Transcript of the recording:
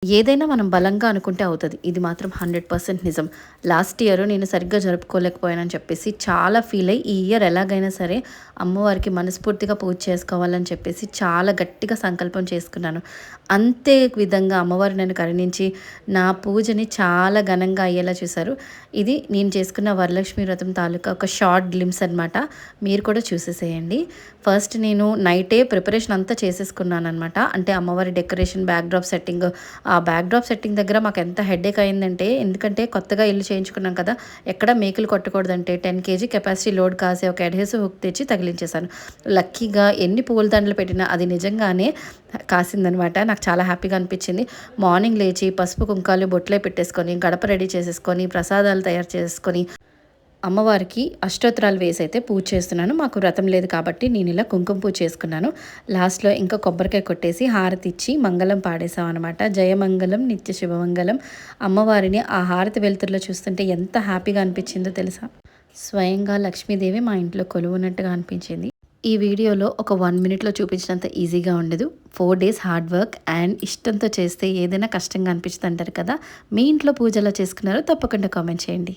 ఏదైనా మనం బలంగా అనుకుంటే అవుతది. ఇది మాత్రం 100% నిజం. లాస్ట్ ఇయర్ నేను సరిగ్గా జరుపుకోలేకపోయానని చెప్పేసి చాలా ఫీల్ అయ్యి, ఈ ఇయర్ ఎలాగైనా సరే అమ్మవారికి మనస్ఫూర్తిగా పూజ చేసుకోవాలని చెప్పేసి చాలా గట్టిగా సంకల్పం చేసుకున్నాను. అంతే విధంగా అమ్మవారు నన్ను కరుణించి నా పూజని చాలా ఘనంగా అయ్యేలా చూశారు. ఇది నేను చేసుకున్న వరలక్ష్మి వ్రతం తాలూకా ఒక షార్ట్ గ్లింప్స్ అనమాట. మీరు కూడా చూసేసేయండి. ఫస్ట్ నేను నైటే ప్రిపరేషన్ అంతా చేసేసుకున్నాననమాట. అంటే అమ్మవారి డెకరేషన్, బ్యాక్‌డ్రాప్ సెట్టింగ్, ఆ బ్యాక్‌డ్రాప్ సెట్టింగ్ దగ్గర మాకెంత హెడేక్ అయిందంటే, ఎందుకంటే కొత్తగా ఇల్లు చేయించుకున్నాం కదా! ఎక్కడ మేకులు కొట్టకూడదంటే 10 కేజీ కెపాసిటీ లోడ్ కాసే ఒక అడ్హెసివ్ హుక్ తెచ్చి తగిలించేశాను. లక్కీగా ఎన్ని పూల దండలు పెట్టినా అది నిజంగానే కాసిందనమాట. నాకు చాలా హ్యాపీగా అనిపించింది. మార్నింగ్ లేచి పసుపు, కుంకాలు బొట్లే పెట్టేసుకొని, గడప రెడీ చేసేసుకొని, ప్రసాదాలు తయారు చేసుకొని అమ్మవారికి అష్టోత్తరాలు వేసైతే పూజ చేస్తున్నాను. మాకు వ్రతం లేదు కాబట్టి నేను ఇలా కుంకుమ పూజ చేసుకున్నాను. లాస్ట్‌లో ఇంకా కొబ్బరికాయ కొట్టేసి హారతి ఇచ్చి మంగళం పాడేసాం అనమాట. జయమంగళం నిత్య శుభమంగళం. అమ్మవారిని ఆ హారతి వెలుతురులో చూస్తుంటే ఎంత హ్యాపీగా అనిపించిందో తెలుసా? స్వయంగా లక్ష్మీదేవి మా ఇంట్లో కొలువున్నట్టుగా అనిపించింది. ఈ వీడియోలో ఒక 1 మినిట్‌లో చూపించినంత ఈజీగా ఉండదు. 4 డేస్ హార్డ్ వర్క్ అండ్ ఇష్టంతో చేస్తే ఏదైనా కష్టంగా అనిపిస్తదంటారు కదా! మీ ఇంట్లో పూజ ఎలా చేసుకున్నారో తప్పకుండా కామెంట్ చేయండి.